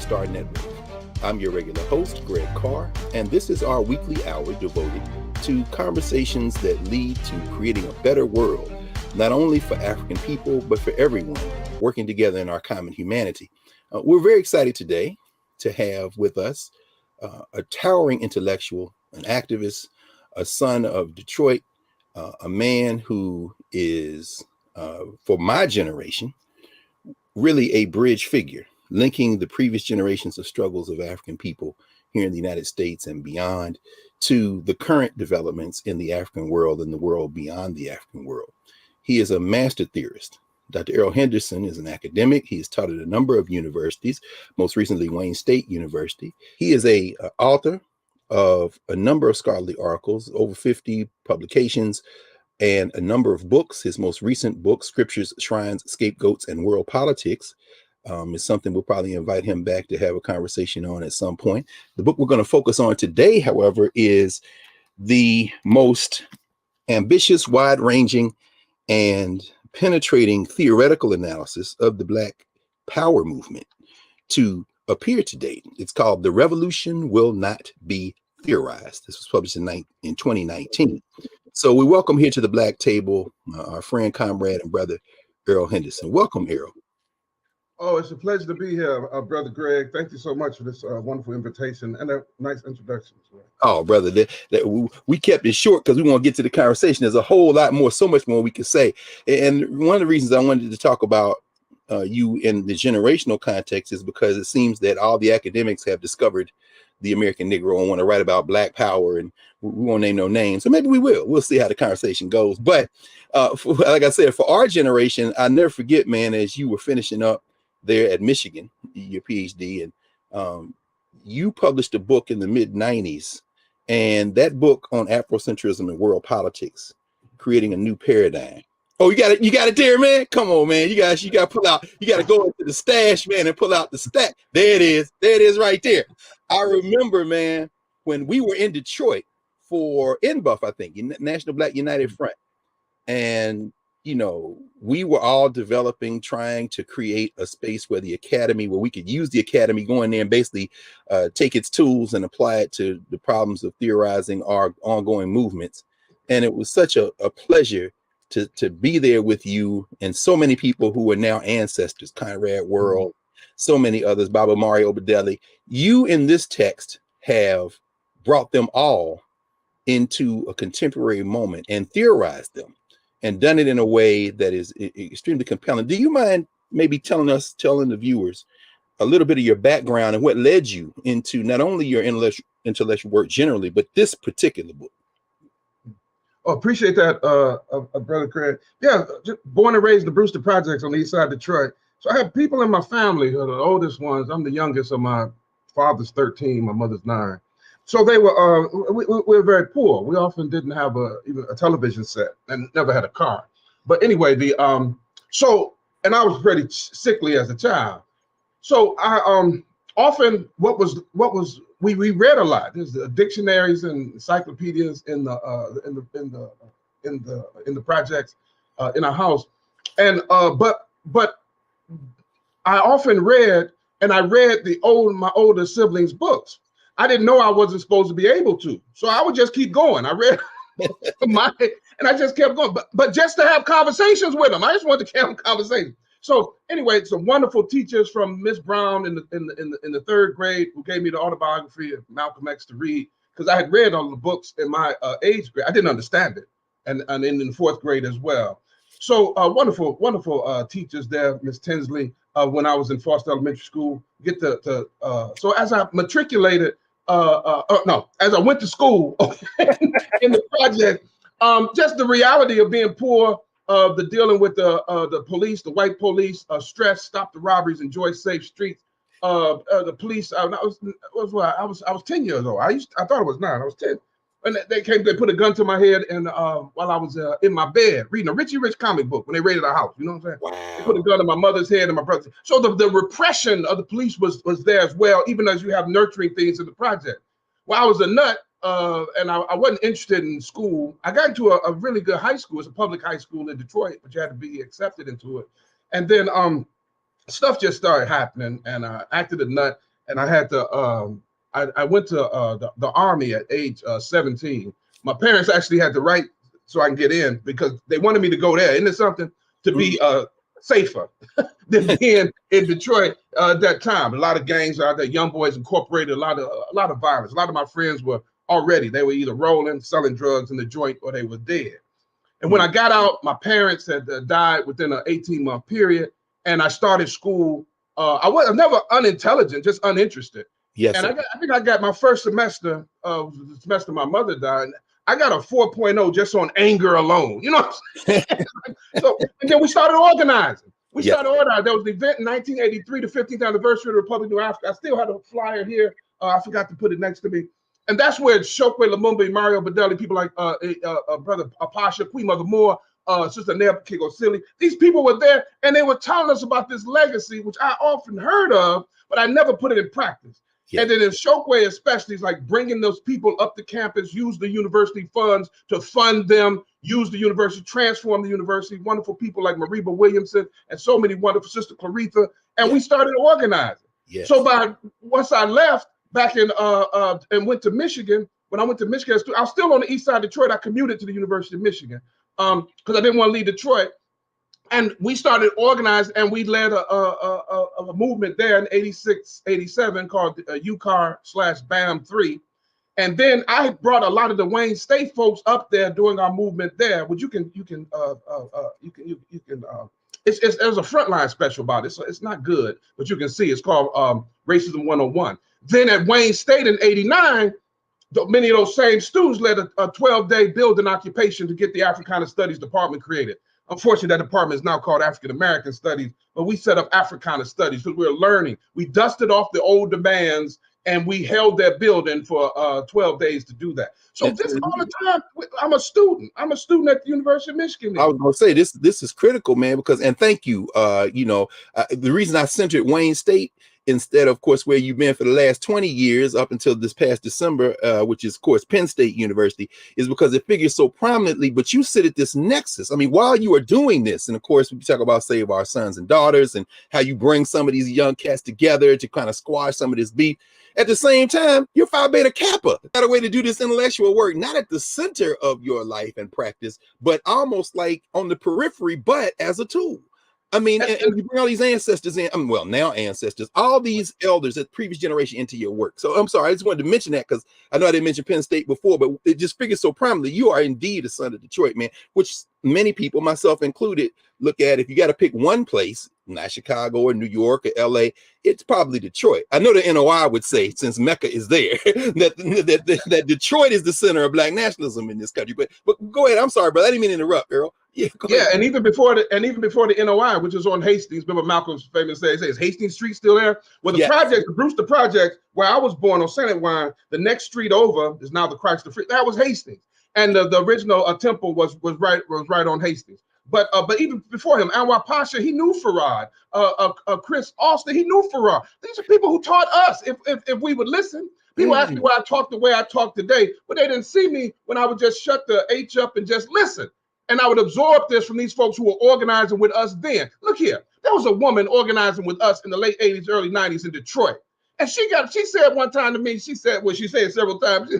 Star Network. I'm your regular host, Greg Carr, and this is our weekly hour devoted to conversations that lead to creating a better world, not only for African people, but for everyone working together in our common humanity. We're very excited today to have with us a towering intellectual, an activist, a son of Detroit, a man who is, for my generation, really a bridge figure, linking the previous generations of struggles of African people here in the United States and beyond to the current developments in the African world and the world beyond the African world. He is a master theorist. Dr. Errol Henderson is an academic. He has taught at a number of universities, most recently Wayne State University. He is a author of a number of scholarly articles, over 50 publications, and a number of books. His most recent book, Scriptures, Shrines, Scapegoats, and World Politics, is something we'll probably invite him back to have a conversation on at some point. The book we're going to focus on today, however, is the most ambitious, wide-ranging, and penetrating theoretical analysis of the Black Power movement to appear to date. It's called The Revolution Will Not Be Theorized. This was published in 2019. So we welcome here to the Black Table our friend, comrade, and brother, Errol Henderson. Welcome, Errol. Oh, it's a pleasure to be here, Brother Greg. Thank you so much for this wonderful invitation and a nice introduction as well. Oh, brother, we kept it short because we want to get to the conversation. There's a whole lot more, so much more we could say. And one of the reasons I wanted to talk about you in the generational context is because it seems that all the academics have discovered the American Negro and want to write about Black power, and we won't name no names. So maybe we will. We'll see how the conversation goes. But like I said, for our generation, I'll never forget, man, as you were finishing up there at Michigan, your PhD, and you published a book in the mid-90s, and that book on Afrocentrism and world politics, creating a new paradigm. Oh, you got it there, man. Come on, man. You got to pull out, you got to go into the stash, man, and pull out the stack. There it is right there. I remember, man, when we were in Detroit for NBUF, I think, National Black United Front. And, you know, we were all developing, trying to create a space where we could use the academy, go in there and basically take its tools and apply it to the problems of theorizing our ongoing movements. And it was such a pleasure to be there with you and so many people who are now ancestors, Conrad World, so many others, Baba Mario Obedelli. You in this text have brought them all into a contemporary moment and theorized them and done it in a way that is extremely compelling. Do you mind maybe telling the viewers a little bit of your background and what led you into not only your intellectual work generally, but this particular book? Oh, appreciate that, Brother Craig. Yeah, born and raised in the Brewster Projects on the east side of Detroit. So I have people in my family who are the oldest ones. I'm the youngest of my father's 13, my mother's 9. So they were, we were very poor. We often didn't have even a television set and never had a car. But anyway, and I was pretty sickly as a child. So I often, we read a lot. There's the dictionaries and encyclopedias in the projects in our house, and but I often read, and I read my older siblings' books. I didn't know I wasn't supposed to be able to, so I would just keep going. I read and I just kept going, but just to have conversations with them. I just wanted to have conversations. So anyway, some wonderful teachers from Miss Brown in the 3rd grade who gave me the autobiography of Malcolm X to read, because I had read all the books in my age grade. I didn't understand it, and in the 4th grade as well. So wonderful teachers there, Miss Tinsley. When I was in Foster Elementary School, so as I matriculated, as I went to school in the project, just the reality of being poor. The dealing with the police, the white police, stress, stop the robberies, enjoy safe streets. The police. I was 10 years old. I thought I was 9. I was 10, and they put a gun to my head, and while I was in my bed reading a Richie Rich comic book when they raided our house. You know what I'm saying? Wow. They put a gun to my mother's head and my brother. So the repression of the police was there as well, even as you have nurturing things in the project. Well, I was a nut. And I wasn't interested in school. I got into a really good high school. It's a public high school in Detroit, but you had to be accepted into it. And then stuff just started happening, and I acted a nut. and I had to. I went to the Army at age 17. My parents actually had to write so I can get in because they wanted me to go there. Isn't it something to be safer than being in Detroit at that time? A lot of gangs out there, Young Boys Incorporated, a lot of violence. A lot of my friends were they were either rolling, selling drugs in the joint, or they were dead. And when I got out, my parents had died within an 18-month period, and I started school. I was never unintelligent, just uninterested. Yes. And I think I got my first semester of the semester my mother died. I got a 4.0 just on anger alone. You know what I'm saying? So, and then we started organizing. There was an event in 1983, the 15th anniversary of the Republic of New Africa. I still had a flyer here. I forgot to put it next to me. And that's where Chokwe Lumumba, Mario Badeli, people like Brother Apasha, Queen Mother Moore, Sister Neb Kigosili, these people were there, and they were telling us about this legacy, which I often heard of, but I never put it in practice. Yeah. And then in Chokwe especially, it's like bringing those people up to campus, use the university funds to fund them, use the university, transform the university, wonderful people like Mariba Williamson and so many wonderful, Sister Claritha, and we started organizing. Yes. So once I left back in and went to Michigan, when I went to Michigan, I was still on the east side of Detroit. I commuted to the University of Michigan because I didn't want to leave Detroit. And we started organizing, and we led a movement there in 86, 87 called UCAR/BAM3. And then I brought a lot of the Wayne State folks up there doing our movement there, which there's a frontline special about it, so it's not good, but you can see it's called Racism 101. Then at Wayne State in 89, many of those same students led a 12-day building occupation to get the Africana Studies Department created. Unfortunately, that department is now called African American Studies, but we set up Africana Studies because we were learning. We dusted off the old demands, and we held that building for 12 days to do that. So this all the time, I'm a student. I'm a student at the University of Michigan. I was going to say this is critical, man, because, and thank you. The reason I centered Wayne State instead of course, where you've been for the last 20 years up until this past December, which is, of course, Penn State University, is because it figures so prominently, but you sit at this nexus. I mean, while you are doing this, and of course, we talk about Save Our Sons and Daughters and how you bring some of these young cats together to kind of squash some of this beef. At the same time, you're Phi Beta Kappa. Got a way to do this intellectual work, not at the center of your life and practice, but almost like on the periphery, but as a tool. I mean, and you bring all these ancestors in, well, now ancestors, all these elders of the previous generation into your work. So I'm sorry, I just wanted to mention that because I know I didn't mention Penn State before, but it just figures so prominently. You are indeed a son of Detroit, man, which many people, myself included, look at. If you got to pick one place, not Chicago or New York or LA, it's probably Detroit. I know the NOI would say, since Mecca is there, that Detroit is the center of Black nationalism in this country. But go ahead. I'm sorry, brother. I didn't mean to interrupt, Errol. Yeah, and even before the NOI, which is on Hastings, remember Malcolm's famous say, is Hastings Street still there? Well, the project, the Brewster Project, where I was born on Senate Wine, the next street over is now the Christ the Free. That was Hastings, and the original temple was right on Hastings. But even before him, Anwar Pasha, he knew Farad. Chris Austin, he knew Farad. These are people who taught us if we would listen. People ask me why I talk the way I talk today, but they didn't see me when I would just shut the H up and just listen. And I would absorb this from these folks who were organizing with us then. Look here, there was a woman organizing with us in the late 80s, early 90s in Detroit. And she said one time to me, she said several times,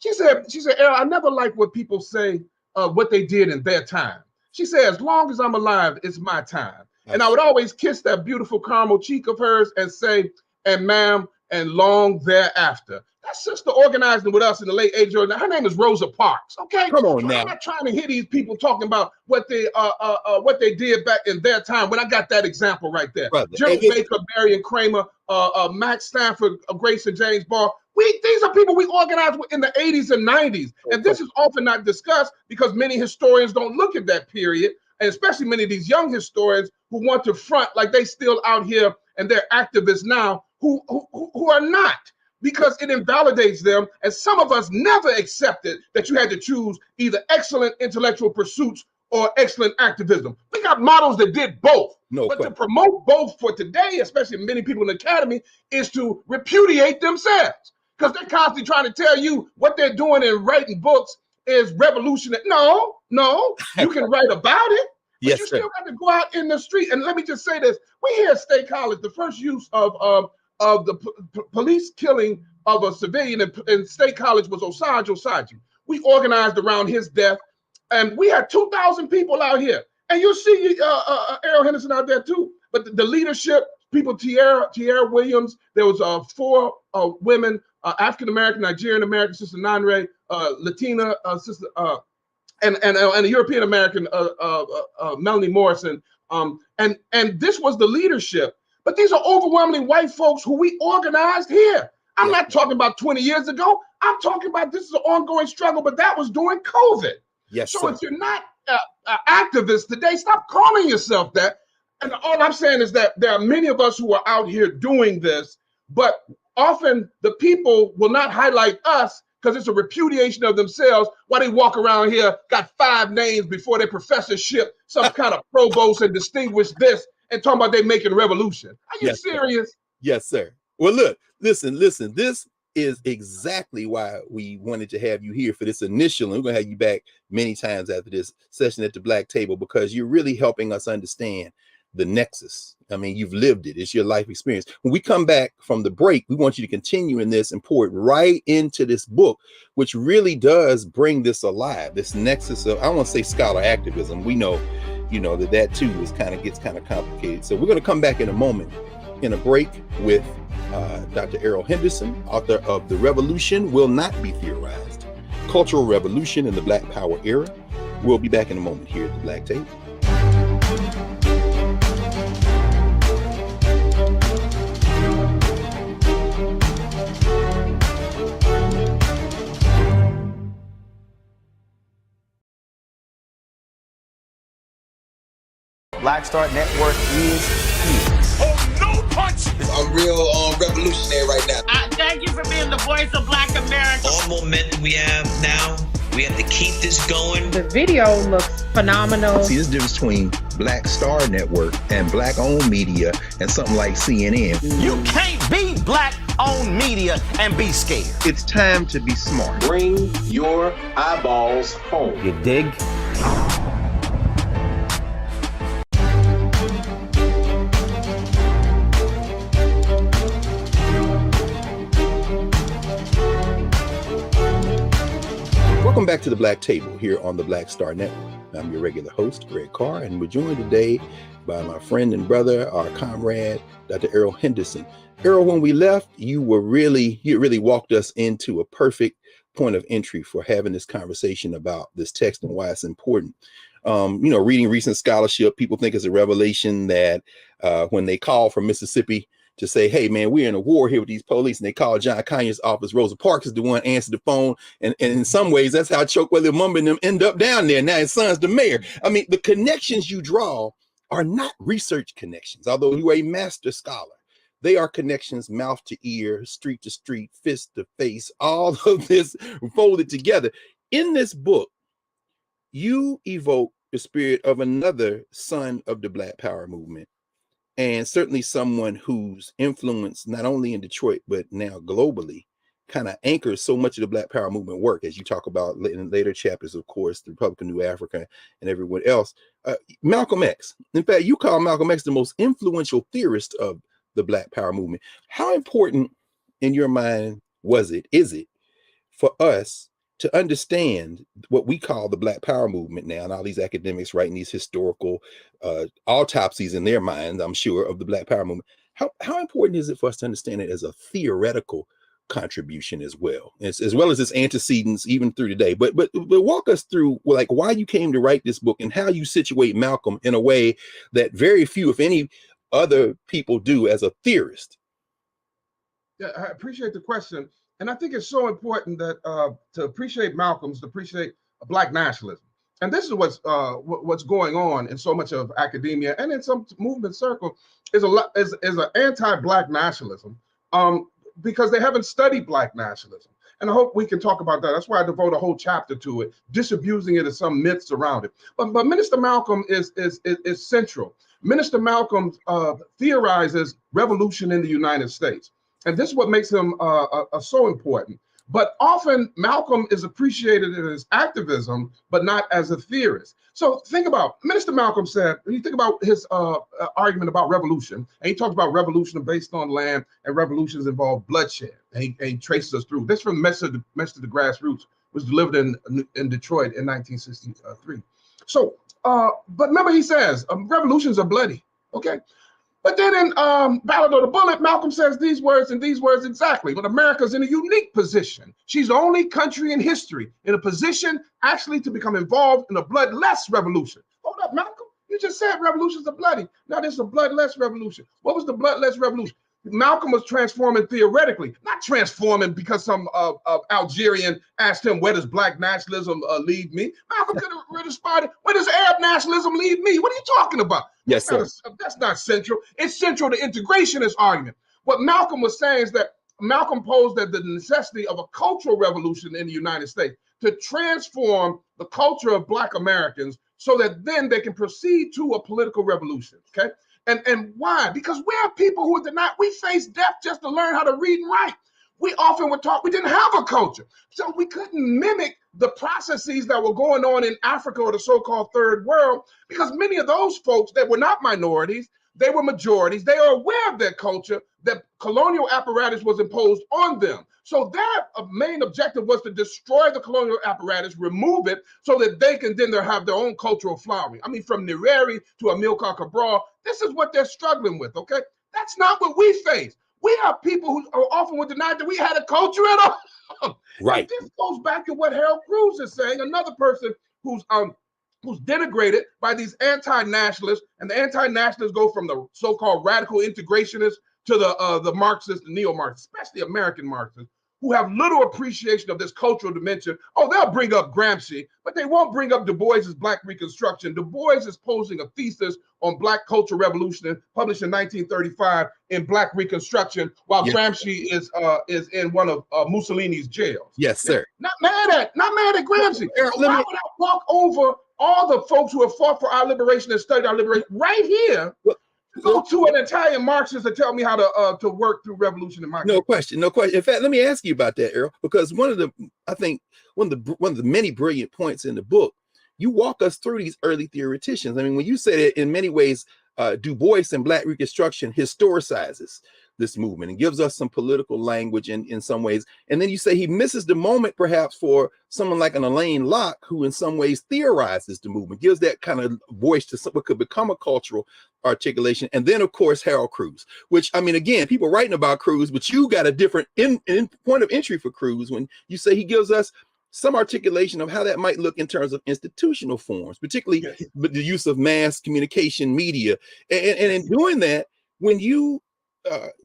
she said, Errol, I never like what people say what they did in their time. She said, as long as I'm alive, it's my time. And I would always kiss that beautiful caramel cheek of hers and say, and ma'am, and long thereafter. That sister organizing with us in the late 80s. Her name is Rosa Parks. Okay, come on now. I'm not trying to hear these people talking about what they did back in their time. When I got that example right there, Gerald Baker, Marion Kramer, Max Stanford, Grace and James Barr. These are people we organized with in the 80s and 90s, and this is often not discussed because many historians don't look at that period, and especially many of these young historians who want to front like they still out here and they're activists now who are not. Because it invalidates them, and some of us never accepted that you had to choose either excellent intellectual pursuits or excellent activism. We got models that did both. But to promote both for today, especially many people in the academy, is to repudiate themselves. Because they're constantly trying to tell you what they're doing and writing books is revolutionary. No, you can write about it, but you still got to go out in the street. And let me just say this. We here at State College, the first use of of the police killing of a civilian in State College was Osage. We organized around his death, and we had 2,000 people out here. And you'll see Errol Henderson out there too. But the leadership, people, Tierra Williams, there was 4 women, African-American, Nigerian-American, Sister Nanre, Latina, Sister, and a European-American, Melanie Morrison. And this was the leadership. But these are overwhelmingly white folks who we organized here. I'm not talking about 20 years ago. I'm talking about this is an ongoing struggle, but that was during COVID. Yes, so sir. If you're not activists today, stop calling yourself that. And all I'm saying is that there are many of us who are out here doing this, but often the people will not highlight us because it's a repudiation of themselves while they walk around here, got 5 names before their professorship, some kind of provost and distinguished this, and talking about they making revolution. Are you serious? Sir. Yes, sir. Well, look, listen, this is exactly why we wanted to have you here for this initial, and we're going to have you back many times after this session at the Black Table, because you're really helping us understand the nexus. I mean, you've lived it. It's your life experience. When we come back from the break, we want you to continue in this and pour it right into this book, which really does bring this alive, this nexus of, I don't want to say scholar activism. We know, that too gets kind of complicated. So we're going to come back in a moment in a break with Dr. Errol Henderson, author of The Revolution Will Not Be Theorized, Cultural Revolution in the Black Power Era. We'll be back in a moment here at the Black Table. Black Star Network is here. Oh, no punch! I'm real revolutionary right now. Thank you for being the voice of Black America. All momentum we have now, we have to keep this going. The video looks phenomenal. See, there's a difference between Black Star Network and Black-owned media and something like CNN. You can't be Black-owned media and be scared. It's time to be smart. Bring your eyeballs home. You dig? Welcome back to the Black Table here on the Black Star Network. I'm your regular host, Greg Carr, and we're joined today by my friend and brother, our comrade, Dr. Errol Henderson. Errol, when we left, you really walked us into a perfect point of entry for having this conversation about this text and why it's important. Reading recent scholarship, people think it's a revelation that when they call from Mississippi to say, hey, man, we're in a war here with these police, and they call John Conyers' office, Rosa Parks is the one answered the phone. And in some ways, that's how Chokwe Lumumba and them end up down there. Now his son's the mayor. I mean, the connections you draw are not research connections, although you're a master scholar. They are connections mouth to ear, street to street, fist to face, all of this folded together. In this book, you evoke the spirit of another son of the Black Power movement, and certainly someone whose influence, not only in Detroit, but now globally, kind of anchors so much of the Black Power movement work, as you talk about in later chapters, of course, the Republican New Africa and everyone else. Malcolm X. In fact, you call Malcolm X the most influential theorist of the Black Power movement. How important in your mind is it for us to understand what we call the Black Power movement now, and all these academics writing these historical autopsies in their minds, I'm sure, of the Black Power movement? How important is it for us to understand it as a theoretical contribution as well as its antecedents even through today? But walk us through like why you came to write this book and how you situate Malcolm in a way that very few, if any, other people do as a theorist. Yeah, I appreciate the question. And I think it's so important that to appreciate Malcolm's, to appreciate Black nationalism. And this is what's going on in so much of academia and in some movement circle is an anti-Black nationalism because they haven't studied Black nationalism. And I hope we can talk about that. That's why I devote a whole chapter to it, disabusing it of some myths around it. But Minister Malcolm is central. Minister Malcolm theorizes revolution in the United States. And this is what makes him so important. But often Malcolm is appreciated in his activism, but not as a theorist. So think about, Minister Malcolm said, when you think about his argument about revolution, and he talks about revolution based on land, and revolutions involve bloodshed, and he traces us through. This from Message to the Grassroots, was delivered in Detroit in 1963. So, but remember he says, revolutions are bloody, okay? But then in Ballad of the Bullet, Malcolm says these words and these words exactly. But America's in a unique position. She's the only country in history in a position actually to become involved in a bloodless revolution. Hold up, Malcolm. You just said revolutions are bloody. Now this is a bloodless revolution. What was the bloodless revolution? Malcolm was transforming theoretically, not transforming because some Algerian asked him, where does black nationalism lead me? Malcolm could have responded, where does Arab nationalism lead me? What are you talking about? Yes, sir. That's not central. It's central to integrationist argument. What Malcolm was saying is that Malcolm posed that the necessity of a cultural revolution in the United States to transform the culture of Black Americans so that then they can proceed to a political revolution, okay? And why? Because we're people who are denied. We face death just to learn how to read and write. We often were taught we didn't have a culture. So we couldn't mimic the processes that were going on in Africa or the so-called third world, because many of those folks that were not minorities, they were majorities. They are aware of their culture, that colonial apparatus was imposed on them. So their main objective was to destroy the colonial apparatus, remove it, so that they can then have their own cultural flowering. I mean, from Nyerere to Amilcar Cabral, this is what they're struggling with, okay? That's not what we face. We have people who are often were denied that we had a culture at all. Right. And this goes back to what Harold Cruz is saying, another person who's denigrated by these anti-nationalists, and the anti-nationalists go from the so-called radical integrationists to the Marxists, the neo-Marxists, especially American Marxists, who have little appreciation of this cultural dimension. Oh, they'll bring up Gramsci, but they won't bring up Du Bois's Black Reconstruction. Du Bois is posing a thesis on Black cultural revolution, published in 1935 in Black Reconstruction, while Gramsci is in one of Mussolini's jails. Yes, sir. Not mad at Gramsci. Why would I walk over all the folks who have fought for our liberation and studied our liberation right here? Go to an Italian Marxist and tell me how to work through revolution in my country. No question. In fact, let me ask you about that, Errol, because one of the many brilliant points in the book, you walk us through these early theoreticians. I mean, when you say that in many ways, Du Bois and Black Reconstruction historicizes this movement and gives us some political language in some ways. And then you say he misses the moment perhaps for someone like an Alain Locke, who in some ways theorizes the movement, gives that kind of voice to what could become a cultural articulation. And then of course, Harold Cruz, which, I mean, again, people writing about Cruz, but you got a different point of entry for Cruz when you say he gives us some articulation of how that might look in terms of institutional forms, particularly with the use of mass communication media. And in doing that, when you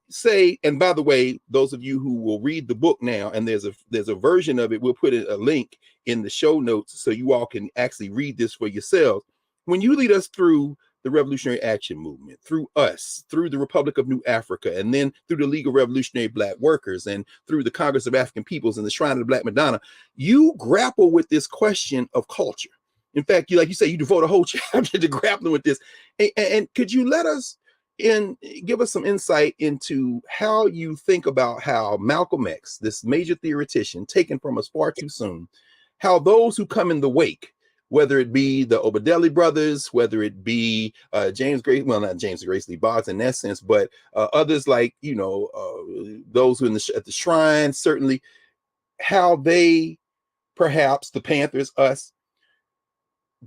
say, and by the way, those of you who will read the book now, and there's a version of it, we'll put a link in the show notes so you all can actually read this for yourselves. When you lead us through the Revolutionary Action Movement, through us, through the Republic of New Africa, and then through the League of Revolutionary Black Workers, and through the Congress of African Peoples and the Shrine of the Black Madonna, you grapple with this question of culture. In fact, like you say, you devote a whole chapter to grappling with this. And could you let us give us some insight into how you think about how Malcolm X, this major theoretician taken from us far too soon, how those who come in the wake, whether it be the Obadeli brothers, whether it be James Grace, well, not James Grace Lee Boggs in that sense, but others like, those who at the shrine, certainly, how they, perhaps the Panthers, us,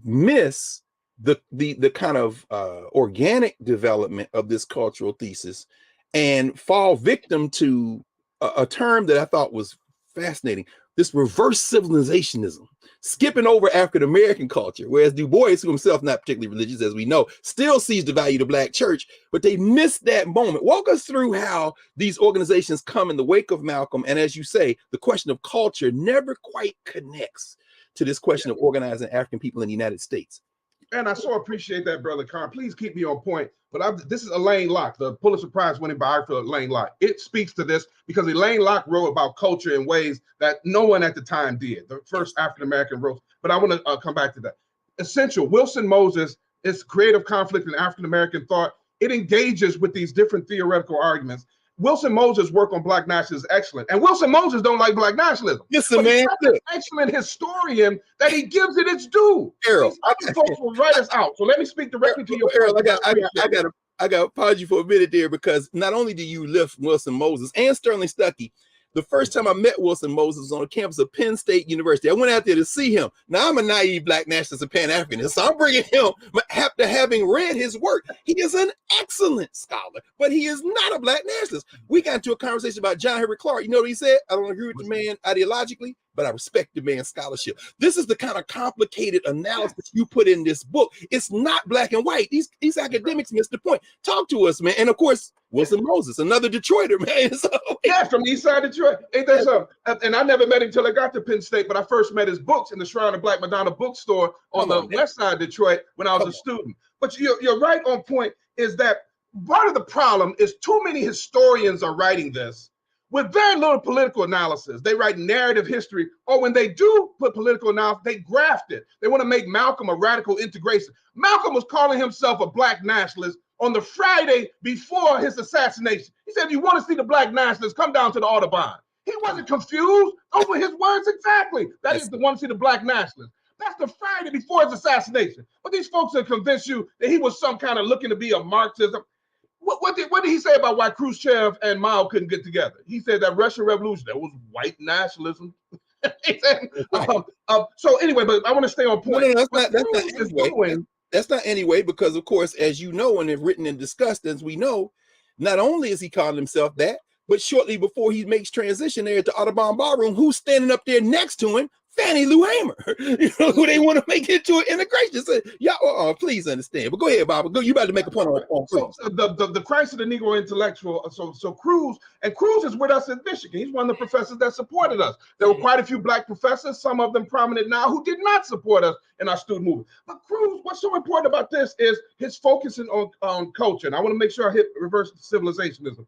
miss the kind of organic development of this cultural thesis and fall victim to a term that I thought was fascinating, this reverse civilizationism, skipping over African-American culture, whereas Du Bois, who himself not particularly religious, as we know, still sees the value of the Black church, but they missed that moment. Walk us through how these organizations come in the wake of Malcolm, and as you say, the question of culture never quite connects to this question of organizing African people in the United States. And I so appreciate that, Brother Carr. Please keep me on point. But this is Alain Locke, the Pulitzer Prize winning biography of Alain Locke. It speaks to this because Alain Locke wrote about culture in ways that no one at the time did. The first African-American wrote. But I want to come back to that. Essential. Wilson Moses is creative conflict in African-American thought. It engages with these different theoretical arguments. Wilson Moses' work on black nationalism is excellent. And Wilson Moses don't like black nationalism. Listen, but man. He's an excellent historian that he gives it its due. Errol, these other folks will write us out. So let me speak directly to your Errol, point. I got to pause you for a minute there, because not only do you lift Wilson Moses and Sterling Stuckey, the first time I met Wilson Moses was on the campus of Penn State University. I went out there to see him. Now, I'm a naive black nationalist and Pan-Africanist, so I'm bringing him after having read his work. He is an excellent scholar, but he is not a black nationalist. We got into a conversation about John Henry Clark. You know what he said? I don't agree with the man ideologically, but I respect the man's scholarship. This is the kind of complicated analysis you put in this book. It's not black and white. These academics miss the point. Talk to us, man. And of course, Wilson Moses, another Detroiter, man. So, yeah, from the east side of Detroit. Ain't that something? And I never met him until I got to Penn State, but I first met his books in the Shrine of Black Madonna bookstore on the west side of Detroit when I was a student. But you're right on point, is that part of the problem is too many historians are writing this with very little political analysis. They write narrative history, or when they do put political analysis, they graft it. They want to make Malcolm a radical integration. Malcolm was calling himself a black nationalist on the Friday before his assassination. He said, if you want to see the black nationalists, come down to the Audubon. He wasn't confused. Those were his words exactly. That is the one to see the black nationalists. That's the Friday before his assassination. But these folks are convinced you that he was some kind of looking to be a Marxist. What did he say about why Khrushchev and Mao couldn't get together? He said that Russian Revolution, that was white nationalism. He said, so anyway, but I want to stay on point. No, that's not anyway, because of course, as you know, and have written and discussed, as we know, not only is he calling himself that, but shortly before he makes transition there at the Audubon Ballroom, who's standing up there next to him? Fannie Lou Hamer, who they want to make into an integration. So, please understand. But go ahead, Bob. You about to make a point on Cruz. So the Christ of the Negro intellectual. So Cruz is with us in Michigan. He's one of the professors that supported us. There were quite a few black professors, some of them prominent now, who did not support us in our student movement. But Cruz, what's so important about this is his focusing on culture. And I want to make sure I hit reverse civilizationism.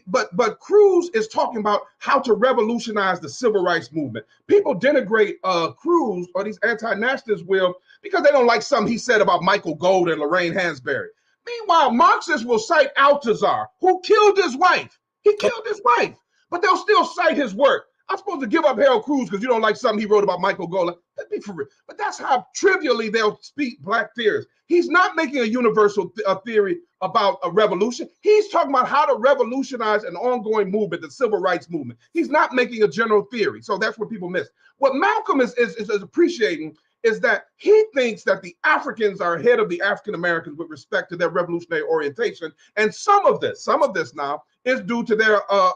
But Cruz is talking about how to revolutionize the civil rights movement. People denigrate Cruz, or these anti-nationalists will, because they don't like something he said about Michael Gold and Lorraine Hansberry. Meanwhile, Marxists will cite Althusser, who killed his wife. He killed his wife, but they'll still cite his work. I'm supposed to give up Harold Cruz because you don't like something he wrote about Michael Gold. That'd be for real. But that's how trivially they'll speak black theories. He's not making a universal theory about a revolution. He's talking about how to revolutionize an ongoing movement, the civil rights movement. He's not making a general theory. So that's what people miss. What Malcolm is appreciating is that he thinks that the Africans are ahead of the African Americans with respect to their revolutionary orientation. And some of this now is due to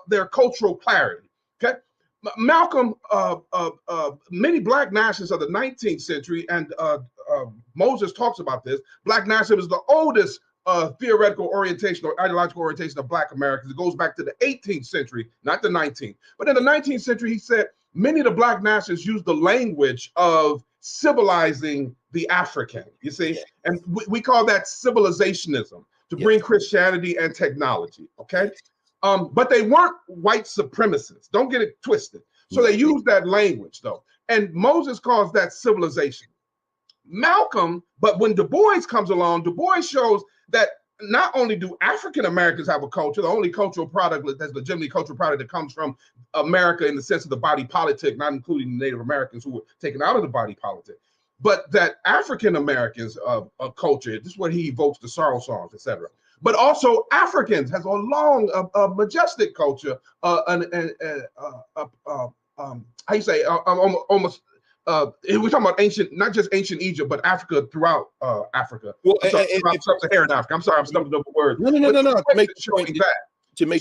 their cultural clarity. Okay. Malcolm, many black nationalists of the 19th century, and Moses talks about this, black nationalism is the oldest theoretical orientation or ideological orientation of black Americans. It goes back to the 18th century, not the 19th. But in the 19th century, he said, many of the black nationalists used the language of civilizing the African, you see? And we call that civilizationism, to bring Christianity and technology, okay? But they weren't white supremacists. Don't get it twisted. So they used that language, though. And Moses calls that civilization. Malcolm, but when Du Bois comes along, Du Bois shows that not only do African Americans have a culture, the only cultural product that's legitimately cultural product that comes from America in the sense of the body politic, not including the Native Americans who were taken out of the body politic, but that African Americans culture, this is what he evokes, the sorrow songs, etc. But also Africans has a long, majestic culture, how you say, almost. We're talking about ancient, not just ancient Egypt, but Africa throughout Africa. Well, sub-Saharan Africa. I'm sorry, I'm stumbling over words. No. To make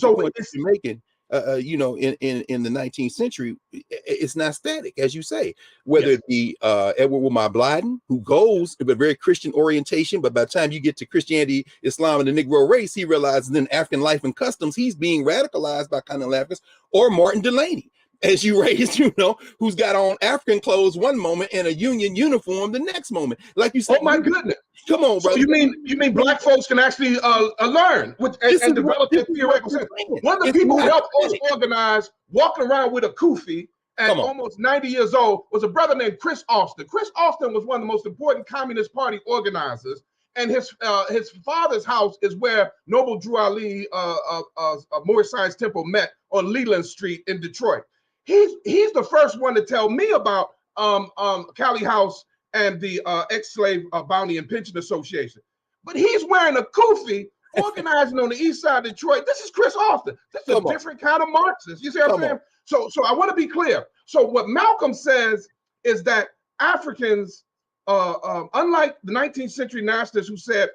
the point you're making, in the 19th century, it's not static, as you say. Whether it be Edward Wilmot Blyden, who goes with a very Christian orientation, but by the time you get to Christianity, Islam, and the Negro race, he realizes then African life and customs, he's being radicalized by continental Africans, or Martin Delaney, as you raised, who's got on African clothes one moment and a Union uniform the next moment. Like you said, oh my goodness. Come on, bro. So you mean black folks can actually learn and develop their theoretical sense. One of the people who helped us organize, walking around with a kufi at almost 90 years old, was a brother named Chris Austin. Chris Austin was one of the most important Communist Party organizers and his father's house is where Noble Drew Ali, Moorish Science Temple met on Leland Street in Detroit. He's the first one to tell me about Cali House and the ex-slave bounty and pension association. But he's wearing a kufi, organizing on the east side of Detroit. This is Chris Austin. This is a different kind of Marxist. You see what I'm saying? So I want to be clear. So what Malcolm says is that Africans, unlike the 19th century nationalists who said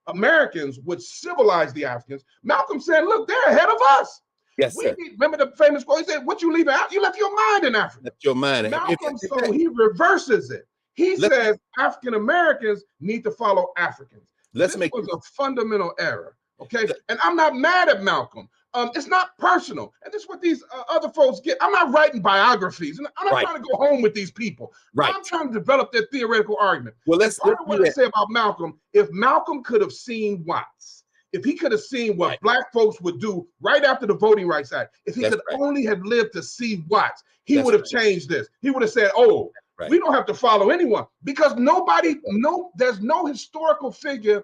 Americans would civilize the Africans, Malcolm said, look, they're ahead of us. Yes, sir. Remember the famous quote? He said, what you leave out? You left your mind in Africa. Left your mind. Malcolm, so he reverses it. He says African Americans need to follow Africans. This was a fundamental error, okay? And I'm not mad at Malcolm. It's not personal. And this is what these other folks get. I'm not writing biographies. And I'm not trying to go home with these people. Right. I'm trying to develop their theoretical argument. Well, let's what I say about Malcolm. If Malcolm could have seen Watts, if he could have seen what black folks would do right after the Voting Rights Act, if he could only have lived to see Watts, he would have changed this. He would have said, oh, we don't have to follow anyone, because there's no historical figure,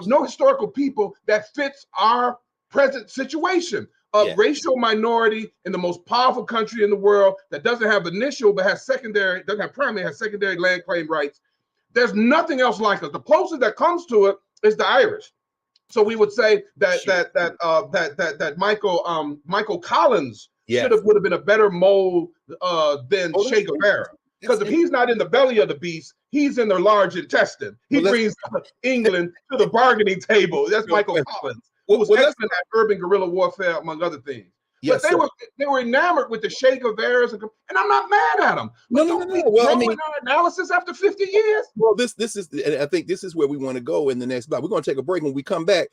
no historical people that fits our present situation of racial minority in the most powerful country in the world that doesn't have initial but has secondary, doesn't have primary, has secondary land claim rights. There's nothing else like us. The closest that comes to it is the Irish. So we would say that Michael Collins would have been a better mold than Che Guevara. Because if he's not in the belly of the beast, he's in the large intestine. He brings England to the bargaining table. That's Michael Collins, who was excellent at urban guerrilla warfare, among other things. Yes, but they were enamored with the Che Guevaras, and I'm not mad at them. No. Well, I mean, our analysis after 50 years. Well, this is, and I think this is where we want to go in the next block. We're going to take a break. When we come back,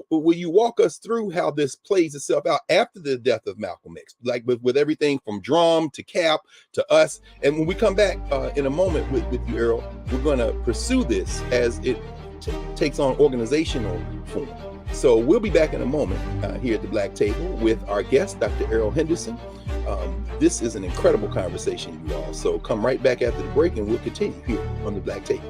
will you walk us through how this plays itself out after the death of Malcolm X, like with everything from Drum to Cap to us? And when we come back in a moment with you, Errol, we're going to pursue this as it takes on organizational form. So we'll be back in a moment here at the Black Table with our guest, Dr. Errol Henderson. This is an incredible conversation, you all. So come right back after the break and we'll continue here on the Black Table.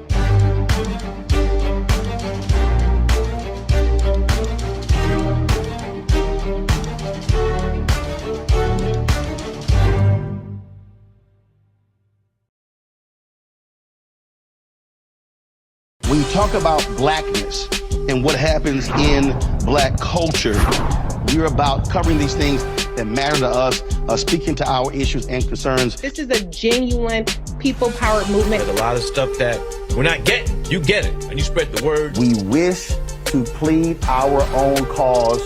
When you talk about blackness and what happens in black culture, we're about covering these things that matter to us, speaking to our issues and concerns. This is a genuine people-powered movement. There's a lot of stuff that we're not getting. You get it, and you spread the word. We wish to plead our own cause.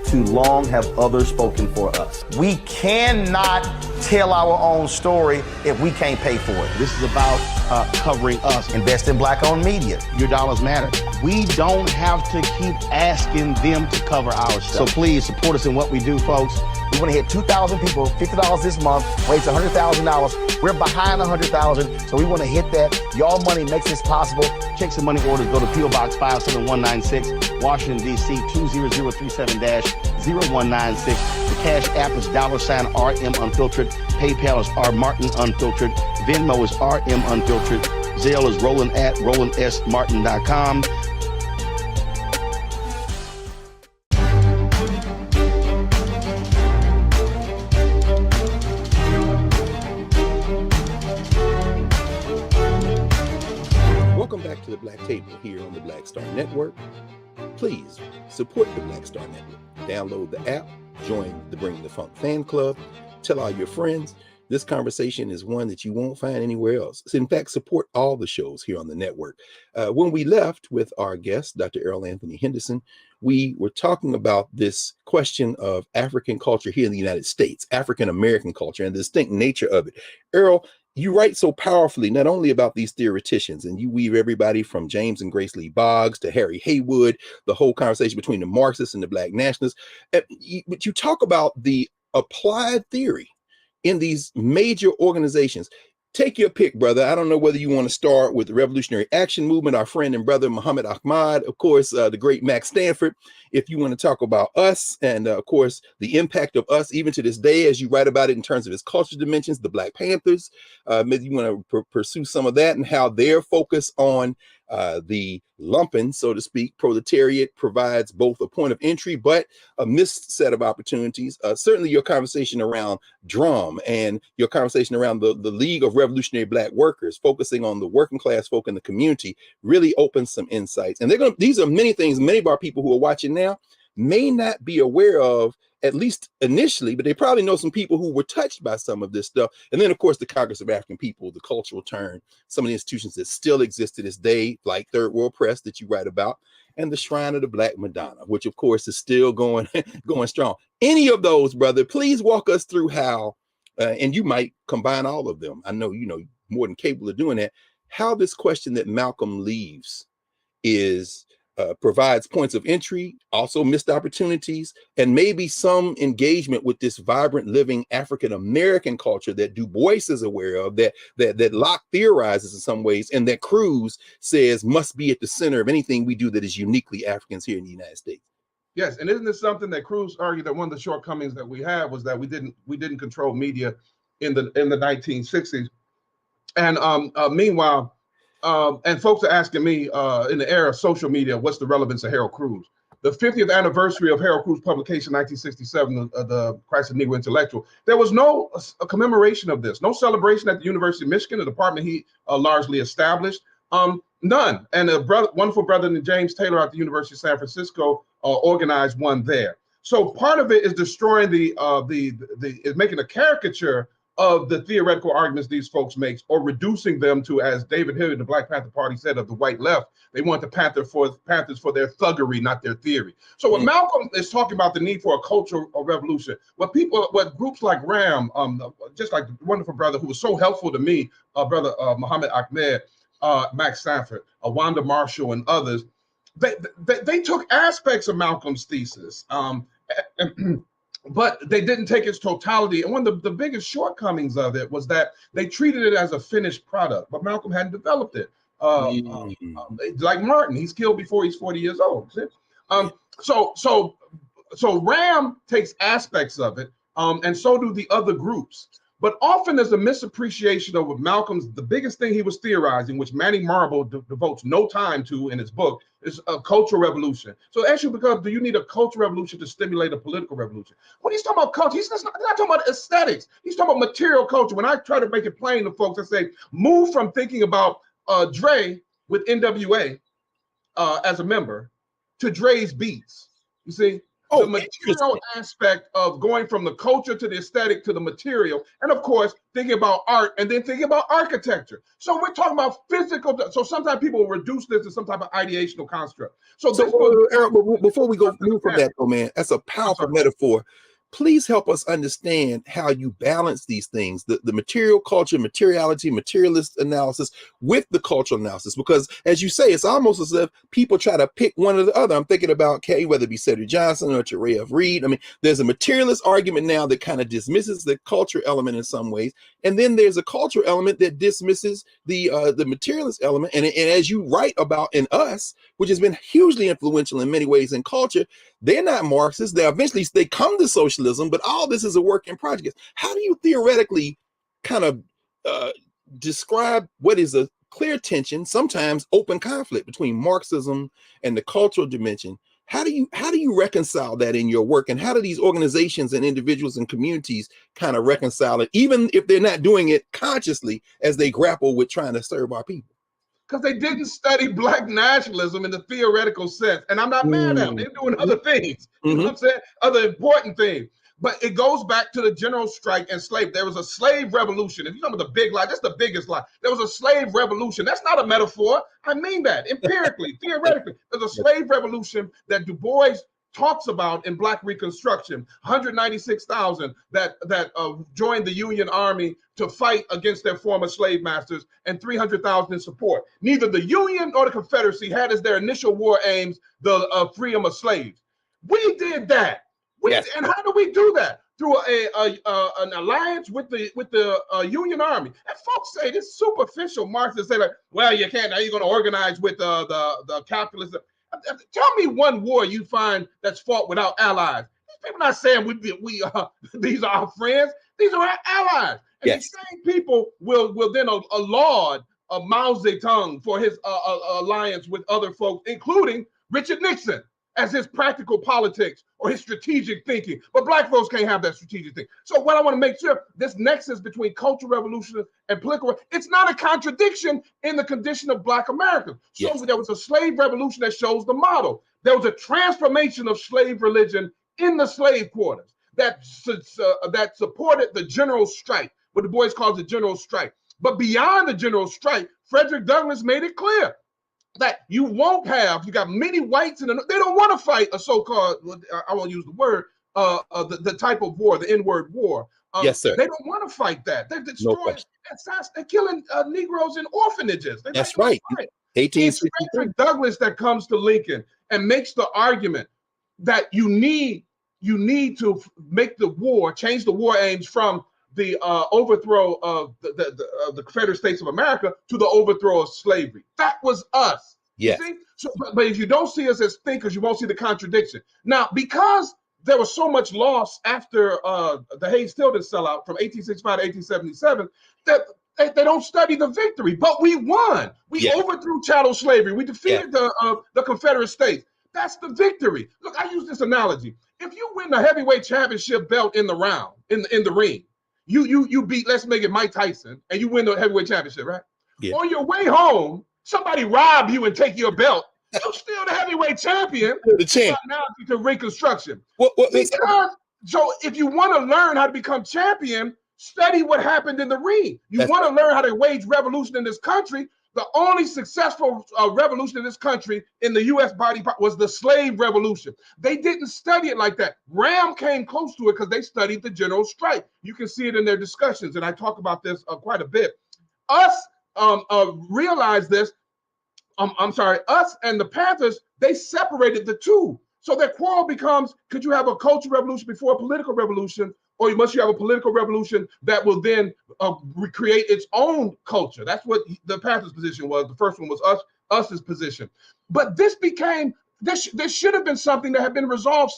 Too long have others spoken for us. We cannot tell our own story if we can't pay for it. This is about covering us. Invest in black-owned media. Your dollars matter. We don't have to keep asking them to cover our stuff. So please support us in what we do, folks. We want to hit 2,000 people, $50 this month, raise $100,000. We're behind 100,000, so we want to hit that. Y'all money makes this possible. Checks and money orders go to P.O. Box 57196, Washington, D.C. 20037-0196. The Cash App is $RM Unfiltered. PayPal is R Martin Unfiltered. Venmo is RM Unfiltered. Zelle is roland@rolandsmartin.com. Welcome back to the Black Table here on the Black Star Network. Please support the Black Star Network. Download the app, join the Bring the Funk fan club, tell all your friends. This conversation is one that you won't find anywhere else. So in fact, support all the shows here on the network. When we left with our guest, Dr. Errol Anthony Henderson, we were talking about this question of African culture here in the United States, African American culture, and the distinct nature of it. Errol, you write so powerfully, not only about these theoreticians, and you weave everybody from James and Grace Lee Boggs to Harry Haywood, the whole conversation between the Marxists and the Black nationalists. But you talk about the applied theory in these major organizations. Take your pick, brother. I don't know whether you want to start with the Revolutionary Action Movement, our friend and brother Muhammad Ahmad, of course, the great Max Stanford. If you want to talk about us and, of course, the impact of us even to this day, as you write about it in terms of its cultural dimensions, the Black Panthers, maybe you want to pursue some of that and how their focus on The lumpen, so to speak, proletariat provides both a point of entry, but a missed set of opportunities. Certainly your conversation around drum and your conversation around the League of Revolutionary Black Workers, focusing on the working class folk in the community, really opens some insights. And these are many things many of our people who are watching now may not be aware of, at least initially, but they probably know some people who were touched by some of this stuff. And then, of course, the Congress of African People, the cultural turn, some of the institutions that still exist to this day, like Third World Press that you write about, and the Shrine of the Black Madonna, which, of course, is still going strong. Any of those, brother, please walk us through how, and you might combine all of them. I know, more than capable of doing that, how this question that Malcolm leaves provides points of entry, also missed opportunities, and maybe some engagement with this vibrant, living African-American culture that Du Bois is aware of, that Locke theorizes in some ways, and that Cruz says must be at the center of anything we do that is uniquely Africans here in the United States. Yes, and isn't this something that Cruz argued that one of the shortcomings that we had was that we didn't control media in the 1960s, and meanwhile. And folks are asking me in the era of social media, what's the relevance of Harold Cruz? The 50th anniversary of Harold Cruz' publication, 1967, the Christ of Negro Intellectual, there was no commemoration of this, no celebration at the University of Michigan, the department he largely established, none. And a wonderful brother named James Taylor at the University of San Francisco organized one there. So part of it is destroying is making a caricature of the theoretical arguments these folks make, or reducing them to, as David Hilliard, the Black Panther Party, said of the white left, they want the Panthers for their thuggery, not their theory. So when Malcolm is talking about the need for a cultural revolution, what groups like RAM, just like the wonderful brother who was so helpful to me, brother Muhammad Ahmed, Max Sanford, Wanda Marshall, and others, they took aspects of Malcolm's thesis, but they didn't take its totality. And one of the biggest shortcomings of it was that they treated it as a finished product, but Malcolm hadn't developed it. Like Martin, he's killed before he's 40 years old. So RAM takes aspects of it, and so do the other groups. But often there's a misappreciation of what the biggest thing he was theorizing, which Manny Marble devotes no time to in his book, is a cultural revolution. So the issue becomes, do you need a cultural revolution to stimulate a political revolution? When he's talking about culture, he's not talking about aesthetics. He's talking about material culture. When I try to make it plain to folks, I say, move from thinking about Dre with NWA as a member to Dre's beats. You see? The material aspect of going from the culture to the aesthetic to the material, and of course thinking about art and then thinking about architecture. So we're talking about physical. So sometimes people will reduce this to some type of ideational construct. Errol, before we move from that, though, man, that's a powerful metaphor. Please help us understand how you balance these things, the material culture, materiality, materialist analysis with the cultural analysis. Because as you say, it's almost as if people try to pick one or the other. I'm thinking about whether it be Cedric Johnson or Tereya Reed. I mean, there's a materialist argument now that kind of dismisses the culture element in some ways. And then there's a cultural element that dismisses the materialist element. And as you write about in Us, which has been hugely influential in many ways in culture, they're not Marxists. They come to socialism, but all this is a work in progress. How do you theoretically kind of describe what is a clear tension, sometimes open conflict between Marxism and the cultural dimension? How do you reconcile that in your work, and how do these organizations and individuals and communities kind of reconcile it, even if they're not doing it consciously as they grapple with trying to serve our people? Because they didn't study Black nationalism in the theoretical sense. And I'm not mad at them. They're doing other things. You know what I'm saying? Other important things. But it goes back to the general strike and slave. There was a slave revolution. If you know the big lie, that's the biggest lie. There was a slave revolution. That's not a metaphor. I mean that empirically, theoretically. There's a slave revolution that Du Bois talks about in Black Reconstruction. 196,000 that joined the Union Army to fight against their former slave masters, and 300,000 in support. Neither the Union nor the Confederacy had as their initial war aims the freedom of slaves. We did that. And how do we do that? Through an alliance with the Union Army. And folks say this superficial Marxists say like, well, you can't. Now you're going to organize with the capitalists. Tell me one war you find that's fought without allies. These people are not saying these are our friends. These are our allies. And these same people will then laud Mao Zedong for his alliance with other folks, including Richard Nixon, as his practical politics or his strategic thinking. But black folks can't have that strategic thing. So what I want to make sure, this nexus between cultural revolution and political, it's not a contradiction in the condition of black Americans. So there was a slave revolution that shows the model. There was a transformation of slave religion in the slave quarters that supported the general strike, what Du Bois calls the general strike. But beyond the general strike, Frederick Douglass made it clear that you got many whites, and they don't want to fight a so-called, I won't use the word, the type of war, the N-word war. Yes, sir. They don't want to fight that. They're destroying, they're killing Negroes in orphanages. That's right. It's Frederick Douglass that comes to Lincoln and makes the argument that you need to make the war, change the war aims from the overthrow of the Confederate States of America to the overthrow of slavery. That was us. Yes. So, but if you don't see us as thinkers, you won't see the contradiction. Now, because there was so much loss after the Hayes-Tilden sellout from 1865 to 1877, that they don't study the victory. But we won. We overthrew chattel slavery. We defeated the Confederate States. That's the victory. Look, I use this analogy. If you win the heavyweight championship belt in the round, in the ring, you beat, let's make it Mike Tyson, and you win the heavyweight championship, right? Yeah. On your way home, somebody rob you and take your belt. You're still the heavyweight champion. The champ. Analogy to Reconstruction. Because, so if you want to learn how to become champion, study what happened in the ring. You want to learn how to wage revolution in this country. The only successful revolution in this country in the U.S. body was the slave revolution. They didn't study it like that. Graham came close to it because they studied the general strike. You can see it in their discussions, and I talk about this quite a bit. Us realized this. Us and the Panthers, they separated the two. So their quarrel becomes, could you have a cultural revolution before a political revolution, or must you have a political revolution that will then recreate its own culture? That's what the Panthers' position was. The first one was us's position. But this should have been something that had been resolved